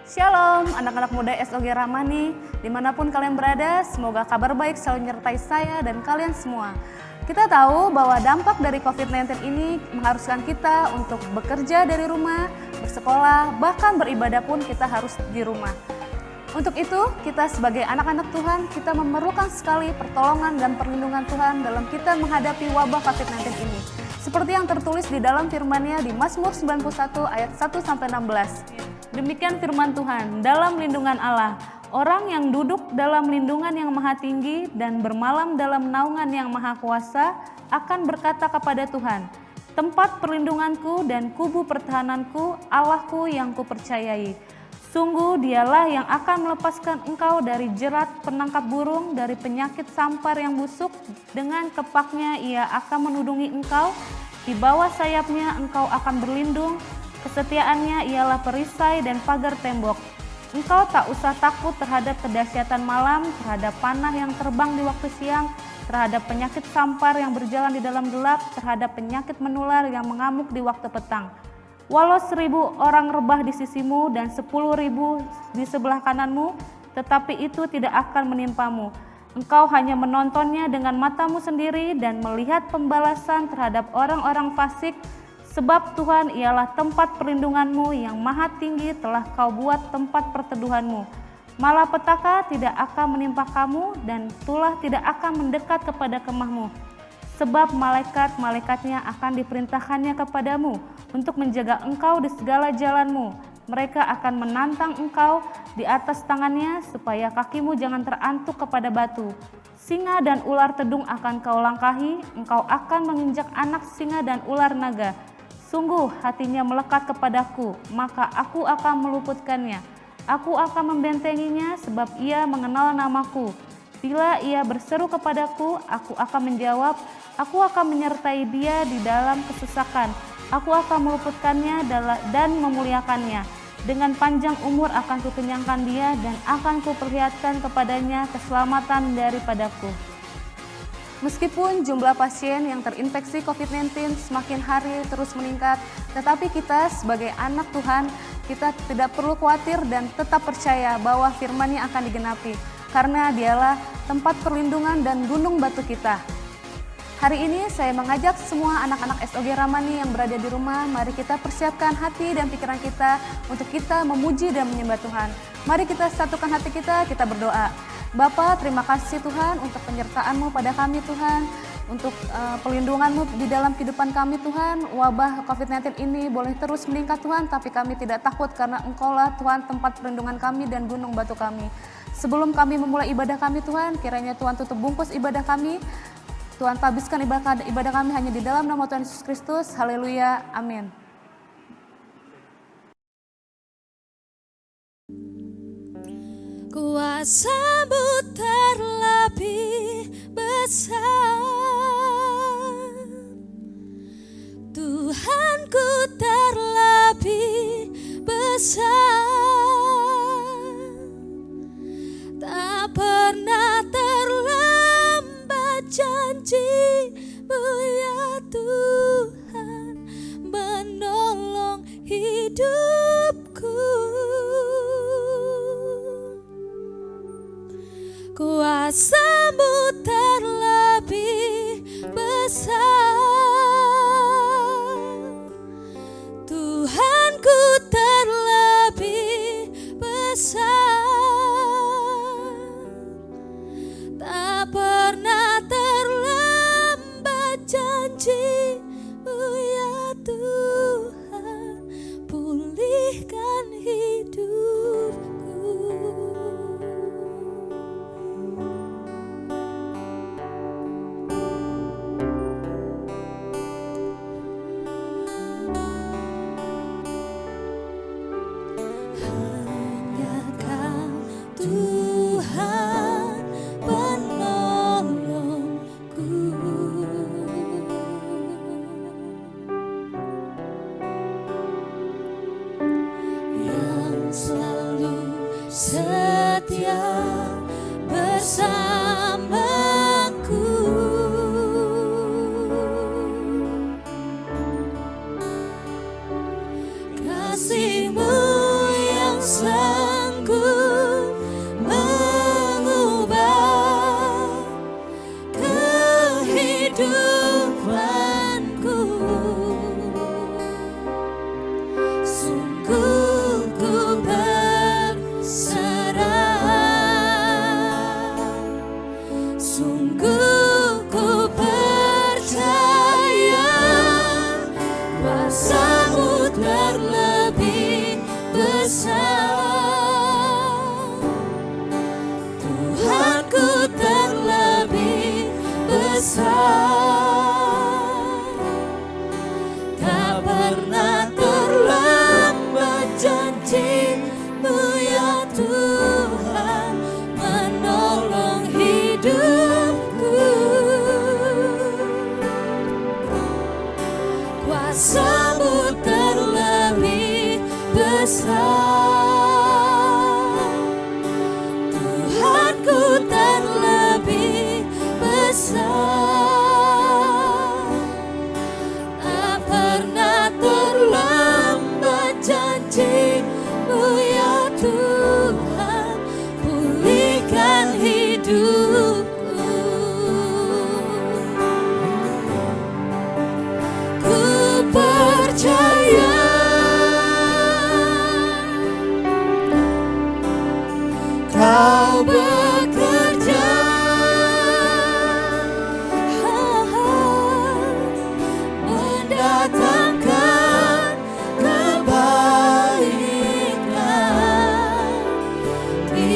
Shalom anak-anak muda SOG Ramani, dimanapun kalian berada, semoga kabar baik selalu menyertai saya dan kalian semua. Kita tahu bahwa dampak dari COVID-19 ini mengharuskan kita untuk bekerja dari rumah, bersekolah, bahkan beribadah pun kita harus di rumah. Untuk itu, kita sebagai anak-anak Tuhan, kita memerlukan sekali pertolongan dan perlindungan Tuhan dalam kita menghadapi wabah COVID-19 ini. Seperti yang tertulis di dalam firman-Nya di Mazmur 91 ayat 1-16. Demikian firman Tuhan, dalam lindungan Allah, orang yang duduk dalam lindungan yang maha tinggi dan bermalam dalam naungan yang maha kuasa akan berkata kepada Tuhan, tempat perlindunganku dan kubu pertahananku, Allahku yang kupercayai. Sungguh dialah yang akan melepaskan engkau dari jerat penangkap burung, dari penyakit sampar yang busuk, dengan kepaknya ia akan menudungi engkau, di bawah sayapnya engkau akan berlindung. Kesetiaannya ialah perisai dan pagar tembok. Engkau tak usah takut terhadap kedahsyatan malam, terhadap panah yang terbang di waktu siang, terhadap penyakit sampar yang berjalan di dalam gelap, terhadap penyakit menular yang mengamuk di waktu petang. Walau 1000 orang rebah di sisimu dan 10.000 di sebelah kananmu, tetapi itu tidak akan menimpamu. Engkau hanya menontonnya dengan matamu sendiri dan melihat pembalasan terhadap orang-orang fasik. Sebab Tuhan ialah tempat perlindunganmu, yang maha tinggi telah kau buat tempat perteduhanmu. Malapetaka tidak akan menimpa kamu dan tulah tidak akan mendekat kepada kemahmu. Sebab malaikat-malaikatnya akan diperintahkannya kepadamu untuk menjaga engkau di segala jalanmu. Mereka akan menantang engkau di atas tangannya supaya kakimu jangan terantuk kepada batu. Singa dan ular tedung akan kau langkahi, engkau akan menginjak anak singa dan ular naga. Sungguh hatinya melekat kepadaku, maka aku akan meluputkannya. Aku akan membentenginya sebab ia mengenal namaku. Bila ia berseru kepadaku, aku akan menjawab. Aku akan menyertai dia di dalam kesesakan. Aku akan meluputkannya dan memuliakannya. Dengan panjang umur akan kukenyangkan dia dan akan kuperlihatkan kepadanya keselamatan daripadaku. Meskipun jumlah pasien yang terinfeksi COVID-19 semakin hari terus meningkat, tetapi kita sebagai anak Tuhan, kita tidak perlu khawatir dan tetap percaya bahwa firman-Nya akan digenapi, karena dialah tempat perlindungan dan gunung batu kita. Hari ini saya mengajak semua anak-anak SOG Ramani yang berada di rumah, mari kita persiapkan hati dan pikiran kita untuk kita memuji dan menyembah Tuhan. Mari kita satukan hati kita berdoa. Bapa, terima kasih Tuhan untuk penyertaan-Mu pada kami Tuhan, untuk pelindungan-Mu di dalam kehidupan kami Tuhan. Wabah COVID-19 ini boleh terus meningkat Tuhan, tapi kami tidak takut karena Engkau-lah Tuhan tempat perlindungan kami dan gunung batu kami. Sebelum kami memulai ibadah kami Tuhan, kiranya Tuhan tutup bungkus ibadah kami. Tuhan tabiskan ibadah kami hanya di dalam nama Tuhan Yesus Kristus. Haleluya, amin. Kuasa-Mu terlebih besar, Tuhanku terlebih besar, tak pernah terlambat janji-Mu ya Tuhan, menolong hidupku. Kuasa-Mu terlebih besar, Tuhanku terlebih besar, tak pernah terlambat janji-Mu ya Tuhan, pulihkan hidupku. kehidupanku. Sungguh ku berserah, sungguh ku percaya kuasa-Mu terlebih besar. Tuhanku terlebih besar, tak pernah terlambat janji-Mu ya Tuhan menolong hidupku. Kuasa-Mu terlebih besar, Tuhanku terlebih besar, tak pernah terlambat janji-Mu ya Tuhan pulihkan hidupku. Ku percaya Kau bekerja, mendatangkan kebaikan di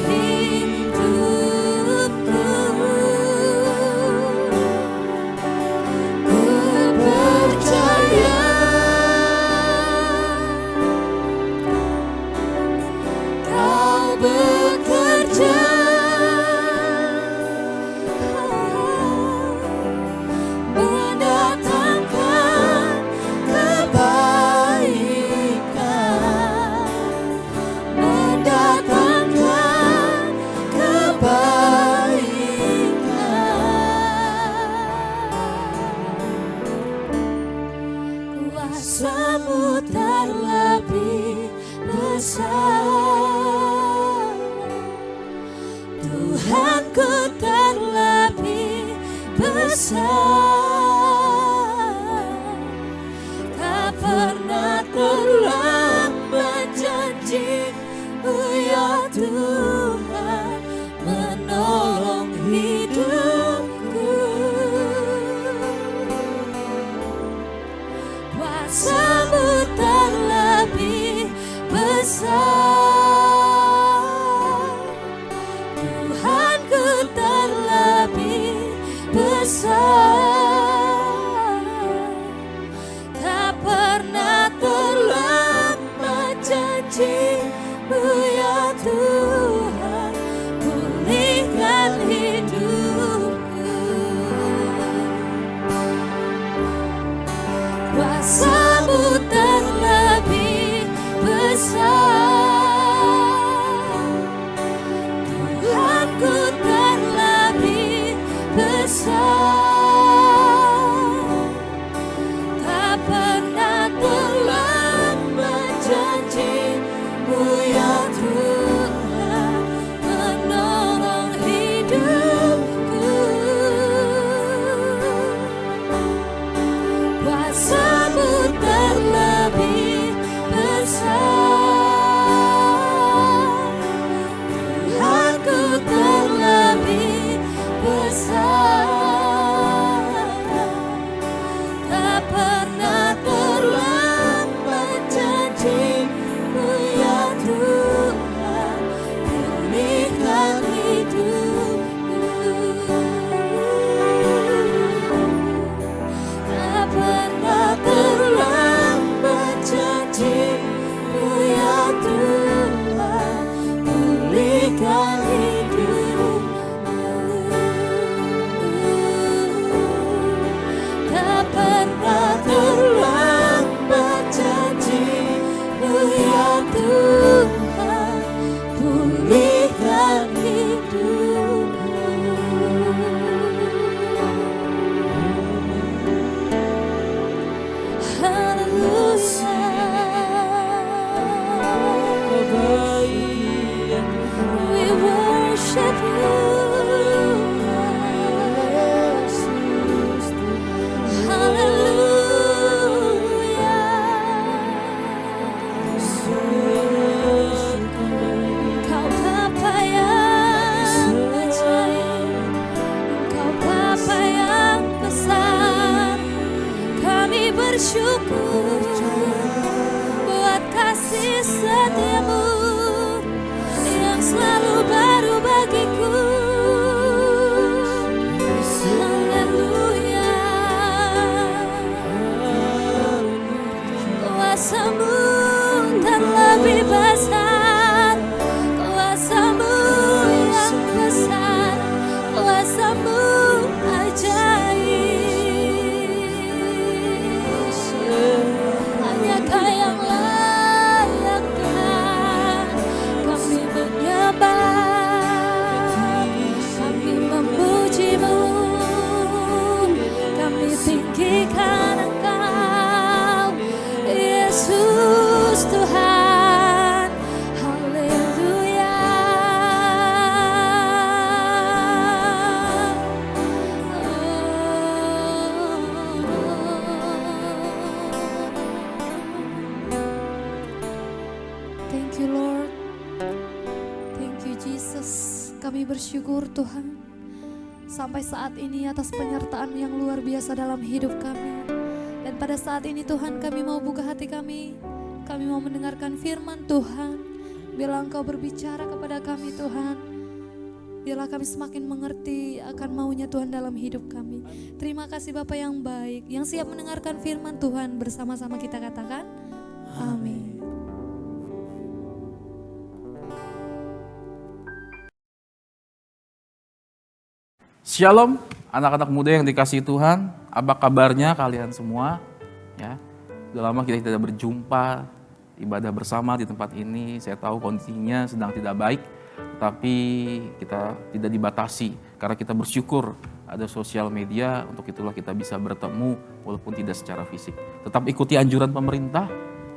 hidupku. Ku percaya Kau bekerja, mendatangkan kebaikan, mendatangkan kebaikan. Kuasa-Mu terlebih besar, Tuhanku terlebih besar, tak pernah terlambat janji-Mu ya Tuhan menolong hidupku. Kuasa-Mu terlebih besar, Tuhanku terlebih besar, tak pernah terlambat janji-Mu ya Tuhan pulihkan hidupku. Kuasa-Mu terlebih besar, Tuhanku terlebih besar, tak pernah terlambat janji-Mu ya Tuhan menolong hidupku. Kuasa-Mu terlebih besar, Tuhanku terlebih besar, tak pernah terlambat janji-Mu ya Tuhan pulihkan hidupku. Tak pernah terlambat janji-Mu ya Tuhan pulihkan hidupku. bersyukur buat kasih setiamu yang selalu baru bagiku. Haleluya. Kuasamu terlebih besar, kuasamu yang besar, kuasamu ajaib. Hanya-Kau yang layak Tuhan kami menyembah, kami memuji-Mu, kami tinggikan Engkau, Yesus Tuhan. Haleluya. Thank you Lord, thank you Jesus. Kami bersyukur Tuhan sampai saat ini atas penyertaan yang luar biasa dalam hidup kami. Dan pada saat ini Tuhan, kami mau buka hati kami mau mendengarkan firman Tuhan. Bila Engkau berbicara kepada kami Tuhan, biarlah kami semakin mengerti akan maunya Tuhan dalam hidup kami. Terima kasih Bapa yang baik, yang siap mendengarkan firman Tuhan. Bersama-sama kita katakan amin. Shalom, anak-anak muda yang dikasihi Tuhan. Apa kabarnya kalian semua? Ya, sudah lama kita tidak berjumpa, ibadah bersama di tempat ini. Saya tahu kondisinya sedang tidak baik, tapi kita tidak dibatasi karena kita bersyukur ada sosial media. Untuk itulah kita bisa bertemu walaupun tidak secara fisik. Tetap ikuti anjuran pemerintah,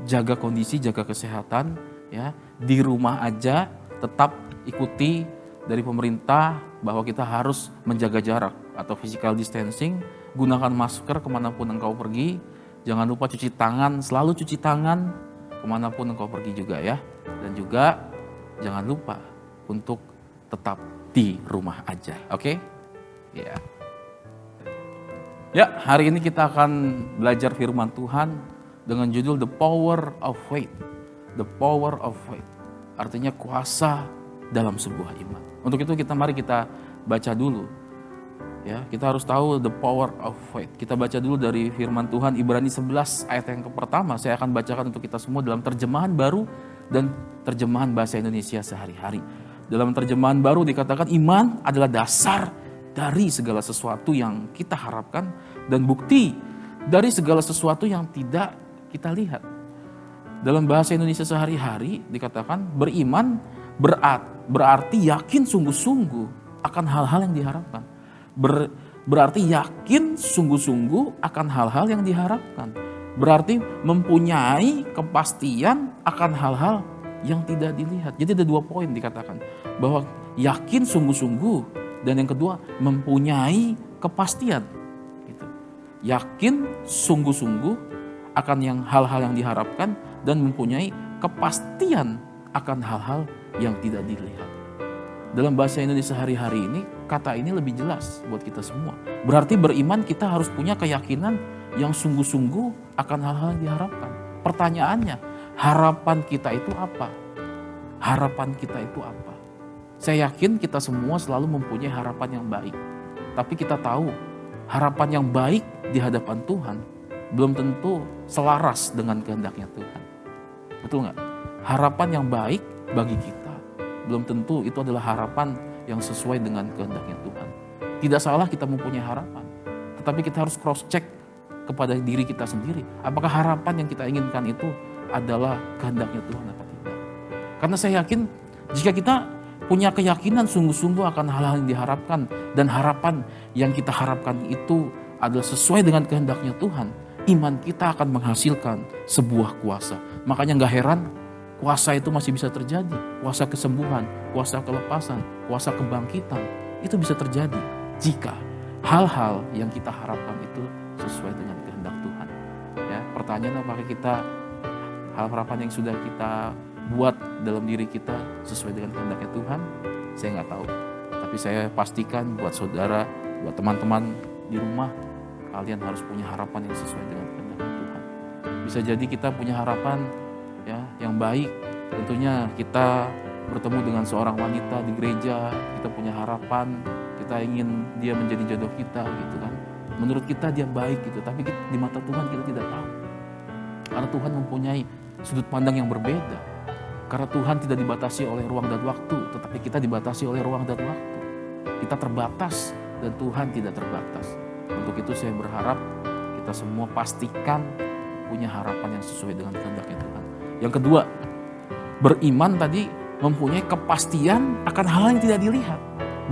jaga kondisi, jaga kesehatan. Ya, di rumah aja, tetap ikuti dari pemerintah bahwa kita harus menjaga jarak atau physical distancing, gunakan masker kemanapun engkau pergi, jangan lupa cuci tangan, selalu cuci tangan kemanapun engkau pergi juga ya, dan juga jangan lupa untuk tetap di rumah aja, oke? Ya. Ya, hari ini kita akan belajar firman Tuhan dengan judul The Power of Faith. The Power of Faith, artinya kuasa dalam sebuah iman. Untuk itu mari kita baca dulu. Ya, kita harus tahu the power of faith. Kita baca dulu dari firman Tuhan Ibrani 11 ayat yang pertama. Saya akan bacakan untuk kita semua dalam terjemahan baru dan terjemahan bahasa Indonesia sehari-hari. Dalam terjemahan baru dikatakan iman adalah dasar dari segala sesuatu yang kita harapkan dan bukti dari segala sesuatu yang tidak kita lihat. Dalam bahasa Indonesia sehari-hari dikatakan beriman berarti yakin sungguh-sungguh akan hal-hal yang diharapkan. Berarti yakin sungguh-sungguh akan hal-hal yang diharapkan. Berarti mempunyai kepastian akan hal-hal yang tidak dilihat. Jadi ada 2 poin dikatakan. Bahwa yakin sungguh-sungguh dan yang kedua mempunyai kepastian. Gitu. Yakin sungguh-sungguh akan hal-hal yang diharapkan dan mempunyai kepastian akan hal-hal yang tidak dilihat. Dalam bahasa Indonesia hari-hari ini, kata ini lebih jelas buat kita semua. Berarti beriman kita harus punya keyakinan yang sungguh-sungguh akan hal-hal yang diharapkan. Pertanyaannya, harapan kita itu apa? Harapan kita itu apa? Saya yakin kita semua selalu mempunyai harapan yang baik. Tapi kita tahu, harapan yang baik di hadapan Tuhan belum tentu selaras dengan kehendaknya Tuhan. Betul nggak? Harapan yang baik bagi kita belum tentu itu adalah harapan yang sesuai dengan kehendaknya Tuhan. Tidak salah kita mempunyai harapan, tetapi kita harus cross check kepada diri kita sendiri. Apakah harapan yang kita inginkan itu adalah kehendaknya Tuhan atau tidak? Karena saya yakin jika kita punya keyakinan sungguh-sungguh akan hal-hal yang diharapkan dan harapan yang kita harapkan itu adalah sesuai dengan kehendaknya Tuhan, iman kita akan menghasilkan sebuah kuasa. Makanya gak heran kuasa itu masih bisa terjadi. Kuasa kesembuhan, kuasa kelepasan, kuasa kebangkitan. Itu bisa terjadi jika hal-hal yang kita harapkan itu sesuai dengan kehendak Tuhan. Ya, pertanyaan apakah kita harapan yang sudah kita buat dalam diri kita sesuai dengan kehendaknya Tuhan? Saya nggak tahu. Tapi saya pastikan buat saudara, buat teman-teman di rumah, kalian harus punya harapan yang sesuai dengan kehendak Tuhan. Bisa jadi kita punya harapan ya yang baik. Tentunya kita bertemu dengan seorang wanita di gereja, kita punya harapan, kita ingin dia menjadi jodoh kita gitu kan. Menurut kita dia baik gitu, tapi di mata Tuhan kita tidak tahu. Karena Tuhan mempunyai sudut pandang yang berbeda. Karena Tuhan tidak dibatasi oleh ruang dan waktu, tetapi kita dibatasi oleh ruang dan waktu. Kita terbatas dan Tuhan tidak terbatas. Untuk itu saya berharap kita semua pastikan punya harapan yang sesuai dengan kehendaknya Tuhan. Yang kedua, beriman tadi mempunyai kepastian akan hal yang tidak dilihat.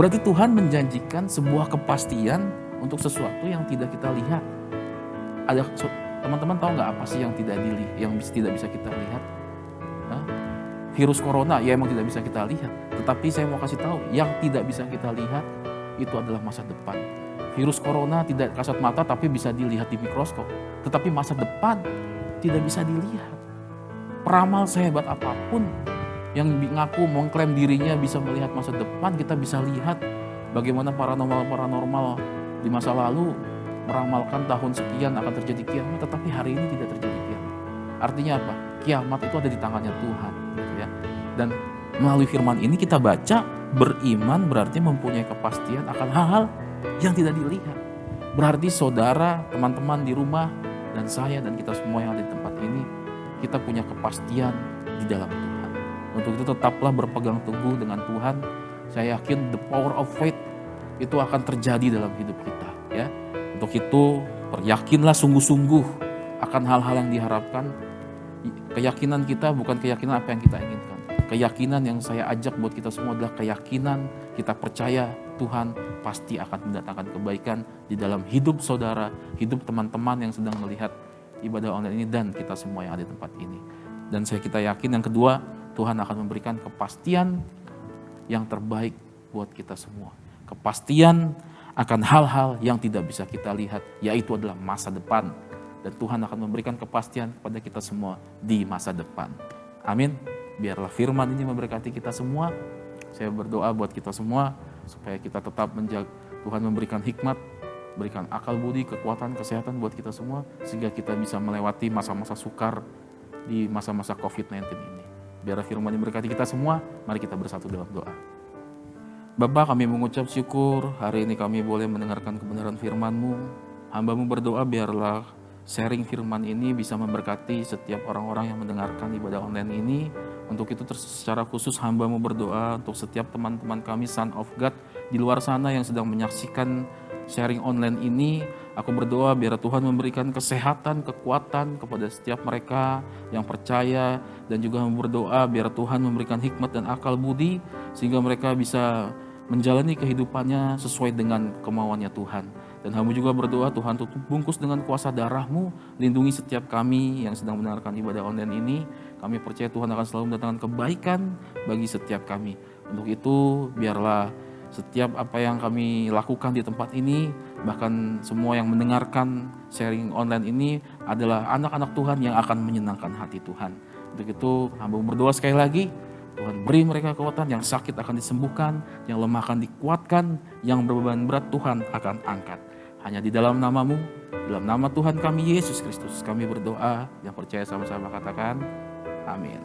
Berarti Tuhan menjanjikan sebuah kepastian untuk sesuatu yang tidak kita lihat. Ada teman-teman tahu nggak apa sih yang tidak bisa kita lihat? Nah, virus corona ya emang tidak bisa kita lihat. Tetapi saya mau kasih tahu, yang tidak bisa kita lihat itu adalah masa depan. Virus corona tidak kasat mata tapi bisa dilihat di mikroskop. Tetapi masa depan tidak bisa dilihat. Peramal sehebat apapun yang mengaku mengklaim dirinya bisa melihat masa depan, kita bisa lihat bagaimana paranormal di masa lalu meramalkan tahun sekian akan terjadi kiamat, tetapi hari ini tidak terjadi kiamat. Artinya apa? Kiamat itu ada di tangannya Tuhan, gitu ya. Dan melalui firman ini kita baca, beriman berarti mempunyai kepastian akan hal-hal yang tidak dilihat. Berarti saudara, teman-teman di rumah, dan saya dan kita semua yang ada di tempat ini, kita punya kepastian di dalam Tuhan. Untuk itu tetaplah berpegang teguh dengan Tuhan. Saya yakin the power of faith itu akan terjadi dalam hidup kita, ya. Untuk itu peryakinlah sungguh-sungguh akan hal-hal yang diharapkan. Keyakinan kita bukan keyakinan apa yang kita inginkan. Keyakinan yang saya ajak buat kita semua adalah keyakinan kita percaya Tuhan pasti akan mendatangkan kebaikan di dalam hidup saudara, hidup teman-teman yang sedang melihat ibadah online ini dan kita semua yang ada di tempat ini. Dan kita yakin yang kedua, Tuhan akan memberikan kepastian yang terbaik buat kita semua. Kepastian akan hal-hal yang tidak bisa kita lihat, yaitu adalah masa depan. Dan Tuhan akan memberikan kepastian kepada kita semua di masa depan. Amin. Biarlah firman ini memberkati kita semua. Saya berdoa buat kita semua supaya kita tetap menjaga, Tuhan memberikan hikmat, berikan akal budi, kekuatan, kesehatan buat kita semua, sehingga kita bisa melewati masa-masa sukar di masa-masa COVID-19 ini. Biarlah firman ini memberkati kita semua. Mari kita bersatu dalam doa. Bapa, kami mengucap syukur hari ini kami boleh mendengarkan kebenaran firman-Mu. Hamba-Mu berdoa biarlah sharing firman ini bisa memberkati setiap orang-orang yang mendengarkan ibadah online ini. Untuk itu secara khusus hamba-Mu berdoa untuk setiap teman-teman kami Son of God di luar sana yang sedang menyaksikan sharing online ini. Aku berdoa biar Tuhan memberikan kesehatan, kekuatan kepada setiap mereka yang percaya. Dan juga berdoa biar Tuhan memberikan hikmat dan akal budi sehingga mereka bisa menjalani kehidupannya sesuai dengan kemauannya Tuhan. Dan hamba juga berdoa Tuhan tutup bungkus dengan kuasa darah-Mu, lindungi setiap kami yang sedang mendengarkan ibadah online ini. Kami percaya Tuhan akan selalu mendatangkan kebaikan bagi setiap kami. Untuk itu biarlah setiap apa yang kami lakukan di tempat ini, bahkan semua yang mendengarkan sharing online ini adalah anak-anak Tuhan yang akan menyenangkan hati Tuhan. Untuk itu hamba berdoa sekali lagi, Tuhan beri mereka kekuatan, yang sakit akan disembuhkan, yang lemah akan dikuatkan, yang berbeban berat Tuhan akan angkat. Hanya di dalam nama-Mu, dalam nama Tuhan kami Yesus Kristus kami berdoa, yang percaya sama-sama katakan amin.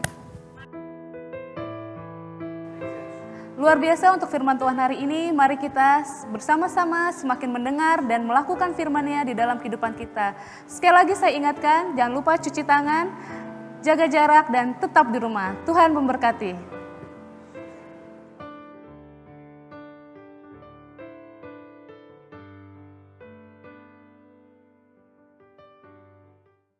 Luar biasa untuk firman Tuhan hari ini, mari kita bersama-sama semakin mendengar dan melakukan firman-Nya di dalam kehidupan kita. Sekali lagi saya ingatkan, jangan lupa cuci tangan, jaga jarak dan tetap di rumah. Tuhan memberkati.